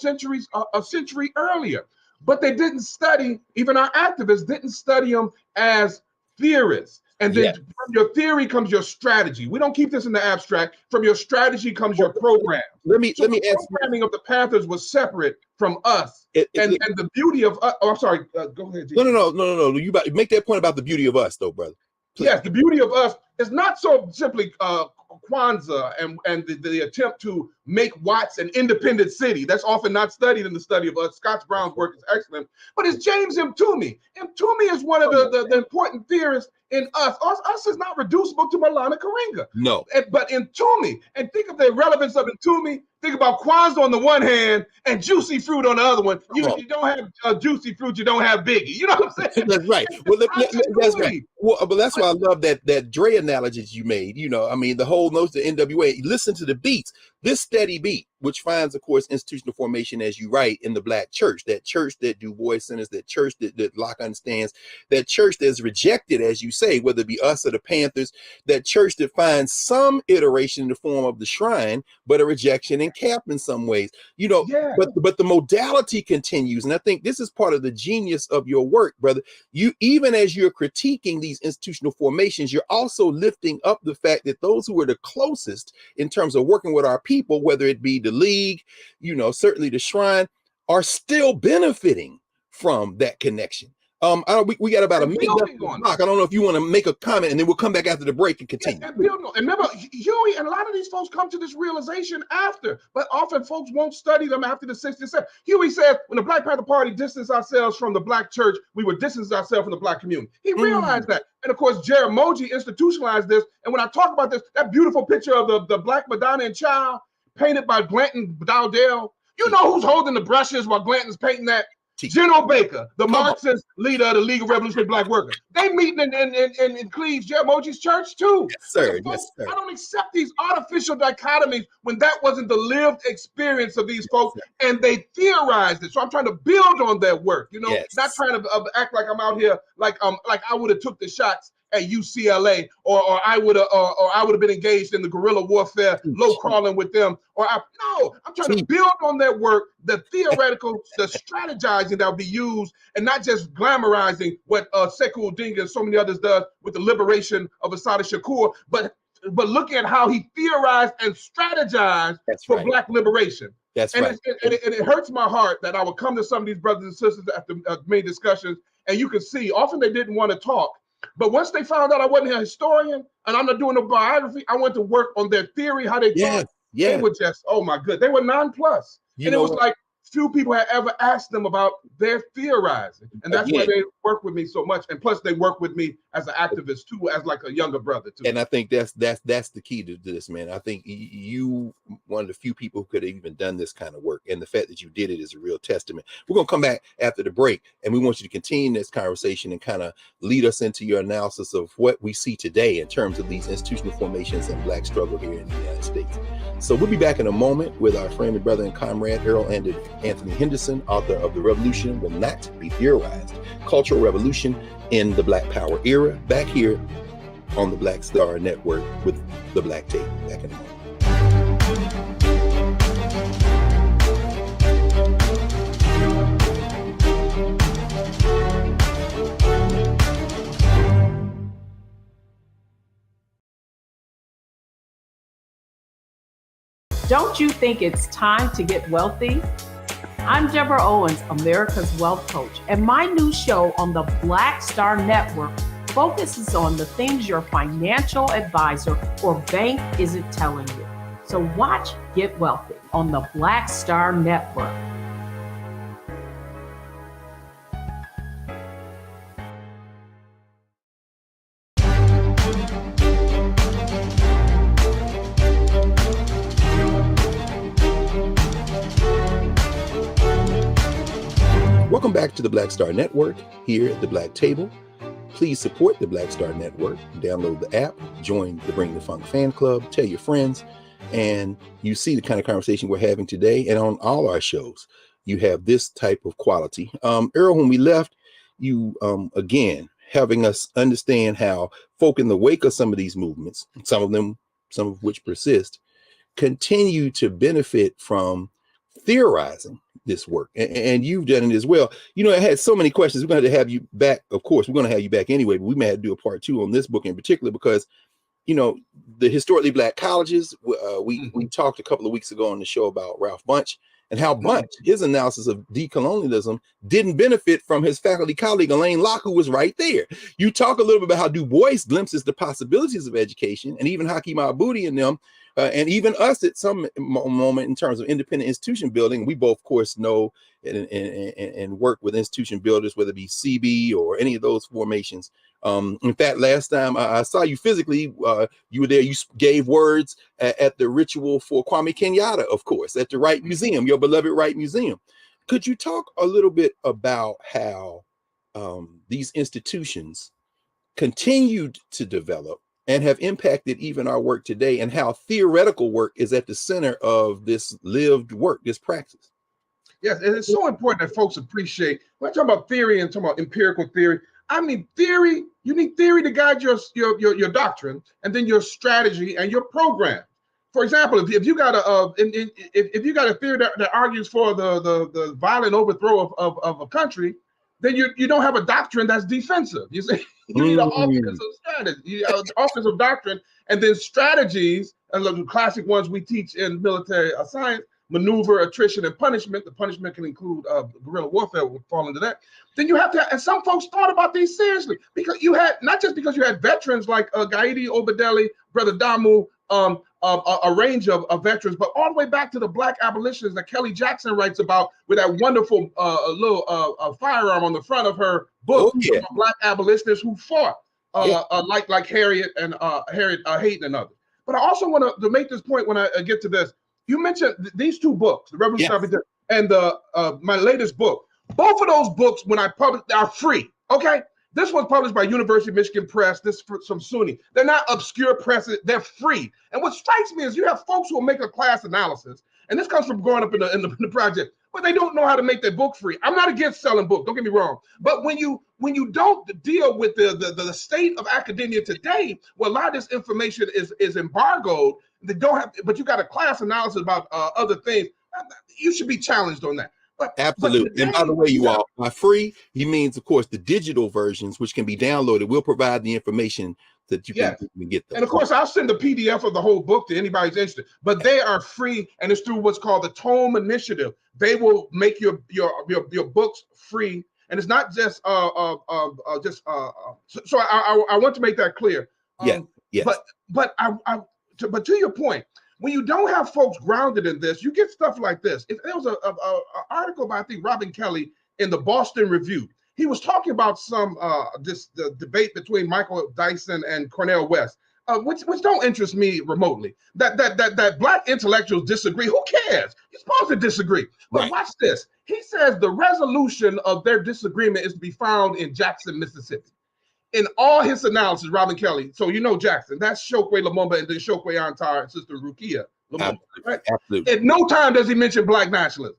a century earlier. But they didn't study, even our activists didn't study them as theorists. And then from your theory comes your strategy. We don't keep this in the abstract. From your strategy comes your program. Let me ask. The programming of the Panthers was separate from us. And the beauty of I'm sorry. Go ahead. G. No. You make that point about the beauty of us, though, brother. Please. Yes, the beauty of us is not so simply Kwanzaa and the attempt to make Watts an independent city. That's often not studied in the study of us. Scott Brown's work is excellent. But it's James M. Toomey. And Toomey is one of the important theorists in us. Us is not reducible to Maulana Karenga. No. But in Toomey, and think of the relevance of Toomey. Think about Kwanzaa on the one hand and juicy fruit on the other one. You don't have juicy fruit, you don't have Biggie. You know what I'm saying? That's right. Well, that's right. Well, but that's why I love that Dre analogy you made. You know, I mean, the whole notion of NWA. Listen to the beats. This steady beat, which finds, of course, institutional formation, as you write, in the Black church, that church that Du Bois centers, that church that Locke understands, that church that's rejected, as you say, whether it be us or the Panthers, that church that finds some iteration in the form of the shrine, but a rejection in camp in some ways, you know. But the modality continues, and I think this is part of the genius of your work, brother. You, even as you're critiquing these institutional formations, you're also lifting up the fact that those who are the closest in terms of working with our people, whether it be the League, you know, certainly the Shrine, are still benefiting from that connection. We got about a minute left on the clock. I don't know if you want to make a comment, and then we'll come back after the break and continue. And remember, Huey and a lot of these folks come to this realization after, but often folks won't study them after the 60s. Huey said, when the Black Panther Party distanced ourselves from the Black church, we would distance ourselves from the Black community. He realized that. And of course, Jaramogi institutionalized this. And when I talk about this, that beautiful picture of the Black Madonna and Child painted by Glanton Dowdell, you know who's holding the brushes while Glanton's painting that? General Baker, the Marxist leader of the League of Revolutionary Black Workers. They meet in Cleves, Jaramogi's church too. Yes, sir. Yes, sir. I don't accept these artificial dichotomies when that wasn't the lived experience of these folks, and they theorized it. So I'm trying to build on their work, you know, not trying to act like I'm out here like I would have took the shots at UCLA, or I would have been engaged in the guerrilla warfare, low crawling with them, I'm trying to build on that work, the theoretical, the strategizing that will be used, and not just glamorizing what Sekou Odinga and so many others does with the liberation of Assata Shakur, but looking at how he theorized and strategized for Black liberation. That's and right. It hurts my heart that I would come to some of these brothers and sisters after many discussions, and you can see often they didn't want to talk. But once they found out I wasn't a historian and I'm not doing a biography, I went to work on their theory, how they thought. They were just, oh my good, they were nonplussed. And it was like few people had ever asked them about their theorizing. And that's why they work with me so much. And plus they work with me as an activist too, as like a younger brother too. And I think that's the key to this, man. I think you one of the few people who could have even done this kind of work. And the fact that you did it is a real testament. We're going to come back after the break, and we want you to continue this conversation and kind of lead us into your analysis of what we see today in terms of these institutional formations and Black struggle here in the United States. So we'll be back in a moment with our friend and brother and comrade, Errol Anthony Henderson, author of The Revolution Will Not Be Theorized, Cultural Revolution in the Black Power Era, back here on the Black Star Network with the Black Tape. Back in a moment. Don't you think it's time to get wealthy? I'm Deborah Owens, America's Wealth Coach, and my new show on the Black Star Network focuses on the things your financial advisor or bank isn't telling you. So watch Get Wealthy on the Black Star Network. Welcome back to the Black Star Network here at the Black Table. Please support the Black Star Network. Download the app, join the Bring the Funk fan club, tell your friends, and you see the kind of conversation we're having today. And on all our shows, you have this type of quality. Errol, when we left, you again having us understand how folk in the wake of some of these movements, some of which persist, continue to benefit from theorizing this work, and you've done it as well. You know, I had so many questions. We're going to have you back. Of course, we're going to have you back anyway, but we may have to do a part 2 on this book in particular because, you know, the historically Black colleges. We talked a couple of weeks ago on the show about Ralph Bunche and how Bunche, his analysis of decolonialism, didn't benefit from his faculty colleague Elaine Locke, who was right there. You talk a little bit about how Du Bois glimpses the possibilities of education, and even Hakeem Al-Budi and them. And even us at some moment in terms of independent institution building, we both, of course, know and work with institution builders, whether it be CB or any of those formations. In fact, last time I saw you physically, you were there, you gave words at the ritual for Kwame Kenyatta, of course, at the Wright Museum, your beloved Wright Museum. Could you talk a little bit about how these institutions continued to develop and have impacted even our work today, and how theoretical work is at the center of this lived work, this practice? Yes, and it's so important that folks appreciate, when I talk about theory and talk about empirical theory, I mean theory, you need theory to guide your doctrine, and then your strategy and your program. For example, if you got if you got a theory that argues for the violent overthrow of a country, then you don't have a doctrine that's defensive. You see, you need an offensive strategy, offensive doctrine, and then strategies, and the classic ones we teach in military science: maneuver, attrition, and punishment. The punishment can include guerrilla warfare, would fall into that. Then you have to, and some folks thought about these seriously, because you had, not just because you had veterans like Gaidi Obadeli, Brother Damu, a range of veterans, but all the way back to the Black abolitionists that Kelly Jackson writes about with that wonderful little firearm on the front of her book. Black abolitionists who fought like Harriet and Harriet Hayden and others. But I also want to make this point when I get to this. You mentioned these 2 books, The Revolution and my latest book. Both of those books, when I publish, are free. Okay. This one's published by University of Michigan Press. This is from SUNY. They're not obscure presses. They're free. And what strikes me is you have folks who will make a class analysis, and this comes from growing up in the project. but they don't know how to make their book free. I'm not against selling books, don't get me wrong. But when you don't deal with the state of academia today, where a lot of this information is embargoed, they don't have, but you got a class analysis about other things, you should be challenged on that. Absolutely. Today, and by the way, you all, by free, he means, of course, the digital versions, which can be downloaded, will provide the information that you can get them. And of course, I'll send a PDF of the whole book to anybody who's interested. But they are free, and it's through what's called the Tome Initiative. They will make your books free, and it's not just So I want to make that clear. Yes. But to your point, when you don't have folks grounded in this, you get stuff like this. If there was an article by, I think, Robin Kelly in the Boston Review. He was talking about the debate between Michael Dyson and Cornel West, which don't interest me remotely. That Black intellectuals disagree. Who cares? You're supposed to disagree. But watch this. He says the resolution of their disagreement is to be found in Jackson, Mississippi. In all his analysis, Robin Kelly, so you know Jackson, that's Chokwe Lumumba and then Chokwe Antar and Sister Rukia Lumumba. Right? Absolutely. At no time does he mention Black nationalism.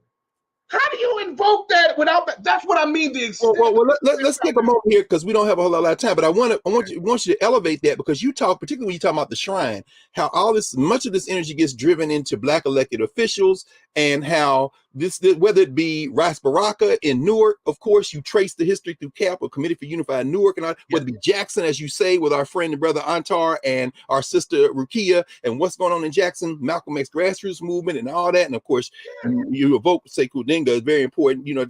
How do you invoke that without that? That's what I mean. Let's take a moment here because we don't have a whole lot of time. But I want you to elevate that, because you talk, particularly when you talk about the shrine, how much of this energy gets driven into Black elected officials, and how this whether it be Ras Baraka in Newark, of course, you trace the history through CAP or Committee for Unified Newark, and whether it be Jackson, as you say, with our friend and brother Antar and our sister Rukia, and what's going on in Jackson, Malcolm X grassroots movement and all that, and of course you evoke Sekou Dinga is very important. You know,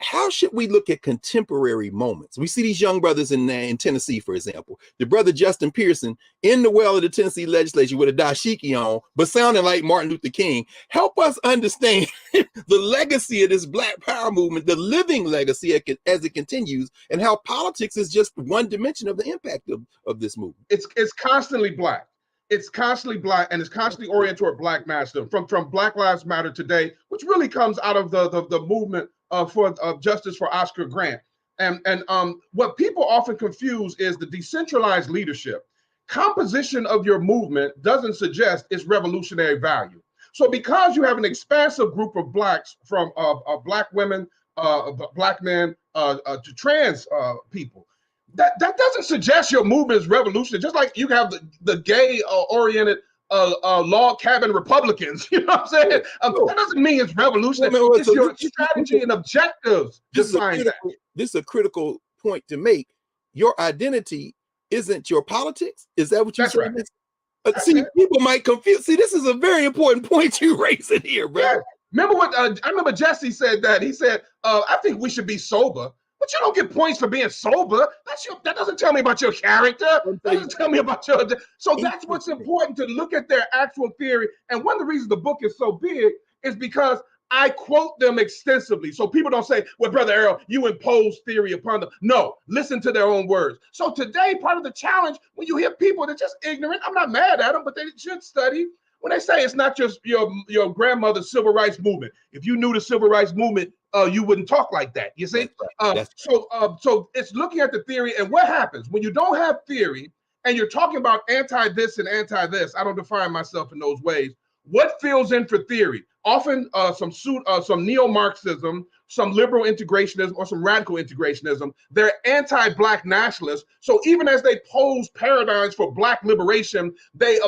how should we look at contemporary moments? We see these young brothers in Tennessee, for example. The brother Justin Pearson in the well of the Tennessee legislature with a dashiki on, but sounding like Martin Luther King. Help us understand the legacy of this Black Power movement, the living legacy as it continues, and how politics is just one dimension of the impact of this movement. It's constantly Black. It's constantly Black, and it's constantly oriented toward Black nationalism. From Black Lives Matter today, which really comes out of the movement for justice for Oscar Grant. And what people often confuse is the decentralized leadership. Composition of your movement doesn't suggest its revolutionary value. So because you have an expansive group of Blacks, from Black women, Black men, to trans people, that doesn't suggest your movement is revolutionary. Just like you have the gay oriented log cabin Republicans, you know what I'm saying? That doesn't mean it's revolutionary. It's your strategy and objectives. This is a critical point to make. Your identity isn't your politics. Is that what you're saying? Right. People might confuse. See, this is a very important point you're raising here, bro. Yeah. Remember what I remember Jesse said that. He said, I think we should be sober. But you don't get points for being sober. That doesn't tell me about your character. That doesn't tell me about your. So that's what's important, to look at their actual theory. And one of the reasons the book is so big is because I quote them extensively. So people don't say, well, Brother Errol, you impose theory upon them. No, listen to their own words. So today, part of the challenge, when you hear people that are just ignorant, I'm not mad at them, but they should study. When they say it's not just your grandmother's civil rights movement. If you knew the civil rights movement, you wouldn't talk like that. You see? So it's looking at the theory, and what happens when you don't have theory and you're talking about anti this and anti this. I don't define myself in those ways. What fills in for theory? Often some neo-Marxism, some liberal integrationism, or some radical integrationism. They're anti-Black nationalists. So even as they pose paradigms for Black liberation, they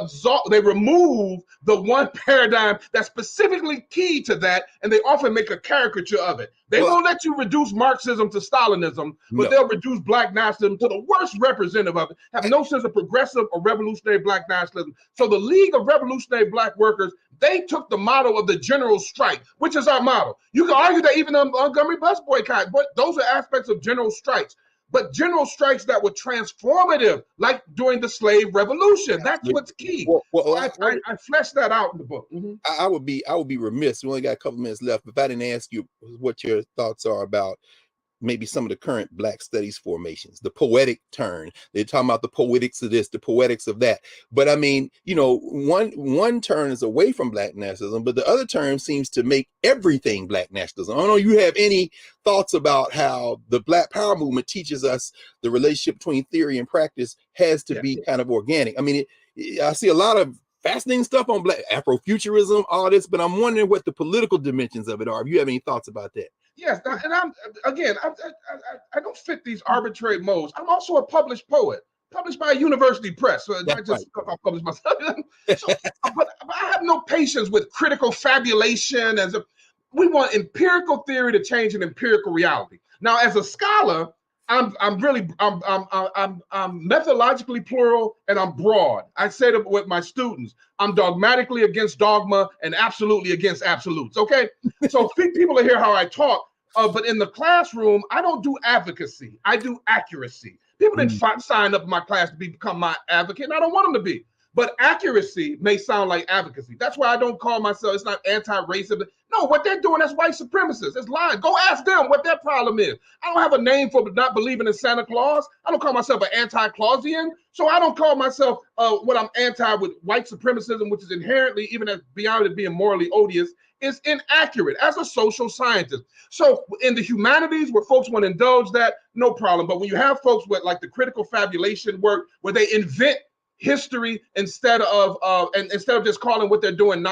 remove the one paradigm that's specifically key to that, and they often make a caricature of it. They won't let you reduce Marxism to Stalinism, but they'll reduce Black nationalism to the worst representative of it. Have no sense of progressive or revolutionary Black nationalism. So the League of Revolutionary Black Workers, they took the motto of the general strike, which is our motto. You can argue that even the Montgomery bus boycott, but those are aspects of general strikes. But general strikes that were transformative, like during the slave revolution. That's what's key. I fleshed that out in the book. Mm-hmm. I would be remiss. We only got a couple minutes left. If I didn't ask you what your thoughts are about maybe some of the current Black studies formations, the poetic turn. They're talking about the poetics of this, the poetics of that. But I mean, you know, one turn is away from Black nationalism, but the other turn seems to make everything Black nationalism. I don't know if you have any thoughts about how the Black Power movement teaches us the relationship between theory and practice has to be kind of organic. I mean, I see a lot of fascinating stuff on black Afrofuturism, all this, but I'm wondering what the political dimensions of it are. If you have any thoughts about that. Yes, and I don't fit these arbitrary modes. I'm also a published poet, published by a university press, so not just stuff I publish myself. But I have no patience with critical fabulation. We want empirical theory to change an empirical reality. Now, as a scholar, I'm methodologically plural and I'm broad. I say that with my students, I'm dogmatically against dogma and absolutely against absolutes. Okay, so people will hear how I talk, but in the classroom, I don't do advocacy. I do accuracy. People didn't sign up in my class to become my advocate, and I don't want them to be. But accuracy may sound like advocacy. That's why I don't call myself, it's not anti-racist. No, what they're doing, that's white supremacists. It's lying. Go ask them what their problem is. I don't have a name for not believing in Santa Claus. I don't call myself an anti-Clausian. So I don't call myself what I'm anti with white supremacism, which is inherently, even as beyond it being morally odious, is inaccurate as a social scientist. So in the humanities where folks want to indulge that, no problem. But when you have folks with like the critical fabulation work where they invent history instead of just calling what they're doing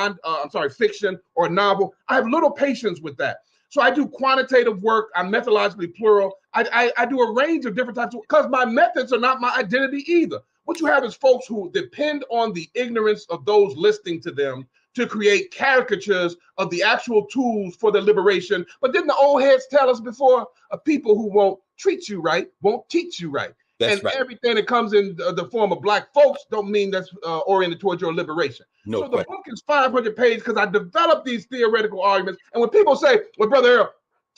fiction or novel, I have little patience with that. So I do quantitative work. I'm methodologically plural. I do a range of different types because my methods are not my identity either. What you have is folks who depend on the ignorance of those listening to them to create caricatures of the actual tools for their liberation. But didn't the old heads tell us before, people who won't treat you right won't teach you right. That's right. Everything that comes in the form of black folks don't mean that's oriented towards your liberation. So the book is 500 pages because I developed these theoretical arguments. And when people say, well, Brother Errol,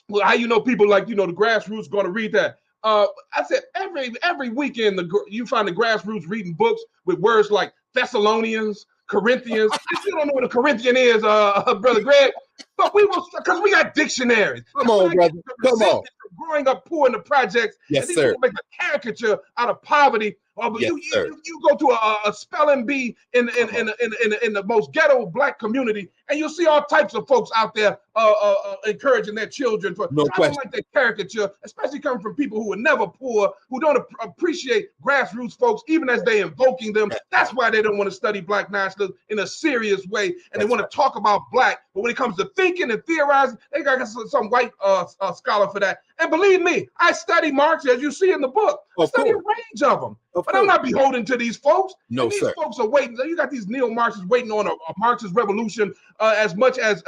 well, how you know people like, the grassroots going to read that? I said every weekend you find the grassroots reading books with words like Thessalonians, Corinthians. I still don't know what a Corinthian is, Brother Greg, but we will, because we got dictionaries. Come on, brother. Come on. Growing up poor in the projects, yes, and sir. Make a caricature out of poverty. You go to a spelling bee in the most ghetto black community, and you'll see all types of folks out there encouraging their children. I don't like that caricature, especially coming from people who were never poor, who don't appreciate grassroots folks, even as they invoking them. That's why they don't want to study black nationalism in a serious way, and they want to talk about black. But when it comes to thinking and theorizing, they got some white scholar for that. And believe me, I study Marx, as you see in the book. I study a range of them. But I'm not beholden to these folks. No, these folks are waiting. You got these neo-Marxists waiting on a Marxist revolution as much as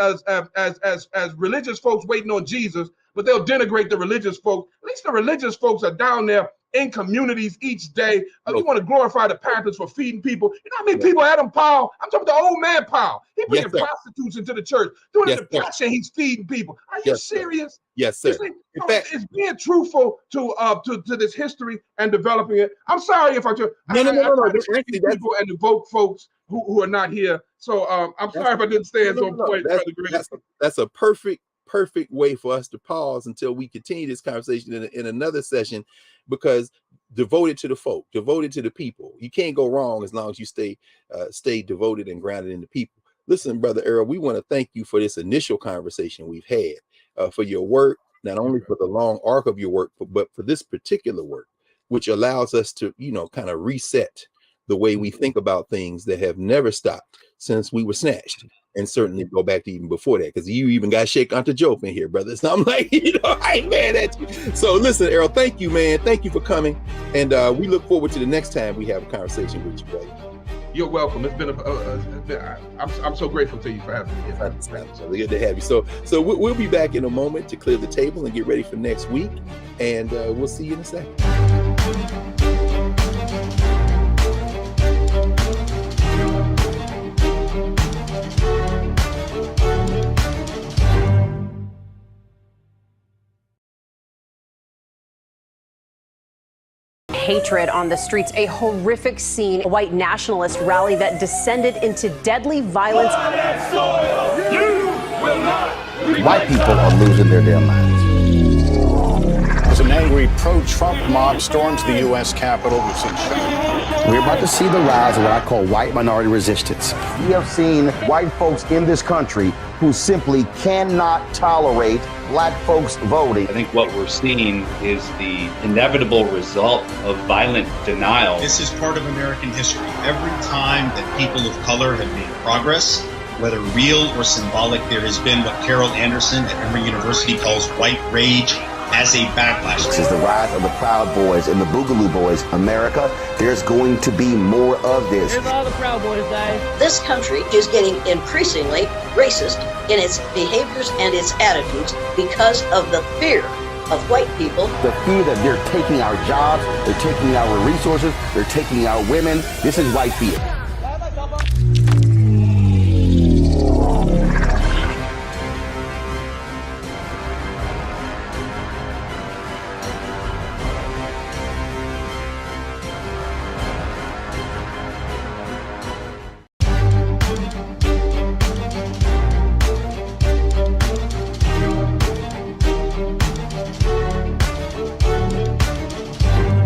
religious folks waiting on Jesus. But they'll denigrate the religious folks. At least the religious folks are down there in communities each day. You want to glorify the Panthers for feeding people. You know how many people Adam Powell? I'm talking about the old man Powell. He bringing prostitutes into the church. During the Depression, he's feeding people. Are you serious? Yes, sir. In fact, it's being truthful to this history and developing it. I'm sorry if I people and evoke folks who are not here. So I'm sorry if I didn't stand on point. That's a perfect way for us to pause until we continue this conversation in another session, because devoted to the folk, devoted to the people. You can't go wrong as long as you stay devoted and grounded in the people. Listen, Brother Errol, we want to thank you for this initial conversation we've had, for your work, not only for the long arc of your work, but for this particular work, which allows us to, kind of reset the way we think about things that have never stopped since we were snatched. And certainly go back to even before that, because you even got Sheikh Anta Diop in here, brother. So I'm like, I ain't mad at you. So listen, Errol, thank you, man. Thank you for coming. And we look forward to the next time we have a conversation with you, brother. You're welcome. It's been I'm so grateful to you for having me. It's so good to have you. So we'll be back in a moment to clear the table and get ready for next week. And we'll see you in a second. Hatred on the streets, a horrific scene, a white nationalist rally that descended into deadly violence. White people are losing their damn minds. As an angry pro-Trump mob storms the U.S. Capitol, we've seen We're about to see the rise of what I call white minority resistance. We have seen white folks in this country who simply cannot tolerate black folks voting. I think what we're seeing is the inevitable result of violent denial. This is part of American history. Every time that people of color have made progress, whether real or symbolic, there has been what Errol Henderson at Emory University calls white rage as a backlash. This is the rise of the Proud Boys and the Boogaloo Boys. America, there's going to be more of this. Here's all the Proud Boys, guys. This country is getting increasingly racist in its behaviors and its attitudes because of the fear of white people. The fear that they're taking our jobs, they're taking our resources, they're taking our women. This is white fear.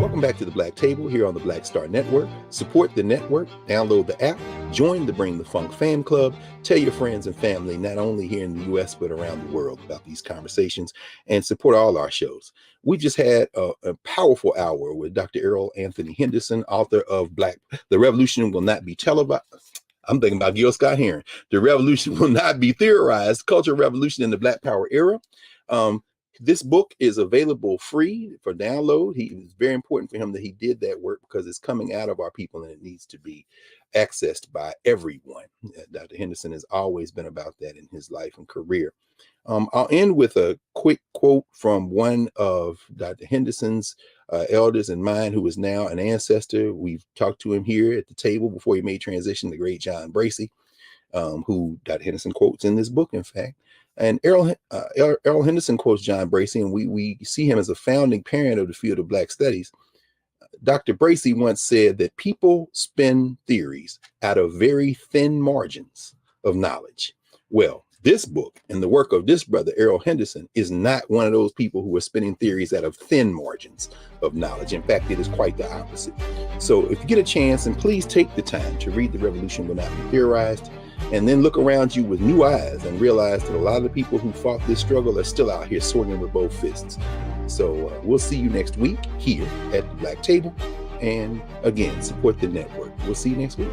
Welcome back to the Black Table here on the Black Star Network. Support the network, download the app, join the Bring the Funk fan club, tell your friends and family, not only here in the U.S., but around the world about these conversations, and support all our shows. We've just had a powerful hour with Dr. Errol Anthony Henderson, author of The Revolution Will Not Be Televised. I'm thinking about Gil Scott Heron. The Revolution Will Not Be Theorized, Cultural Revolution in the Black Power Era. This book is available free for download. It's very important for him that he did that work because it's coming out of our people and it needs to be accessed by everyone. Dr. Henderson has always been about that in his life and career. I'll end with a quick quote from one of Dr. Henderson's elders and mine, who is now an ancestor. We've talked to him here at the table before he made transition, the great John Bracey, who Dr. Henderson quotes in this book, in fact. And Errol Henderson quotes John Bracey, and we see him as a founding parent of the field of Black studies. Dr. Bracey once said that people spin theories out of very thin margins of knowledge. Well, this book and the work of this brother, Errol Henderson, is not one of those people who are spinning theories out of thin margins of knowledge. In fact, it is quite the opposite. So if you get a chance, and please take the time to read The Revolution Will Not Be Theorized, and then look around you with new eyes and realize that a lot of the people who fought this struggle are still out here swinging with both fists. So we'll see you next week here at the Black Table. And again, support the network. We'll see you next week.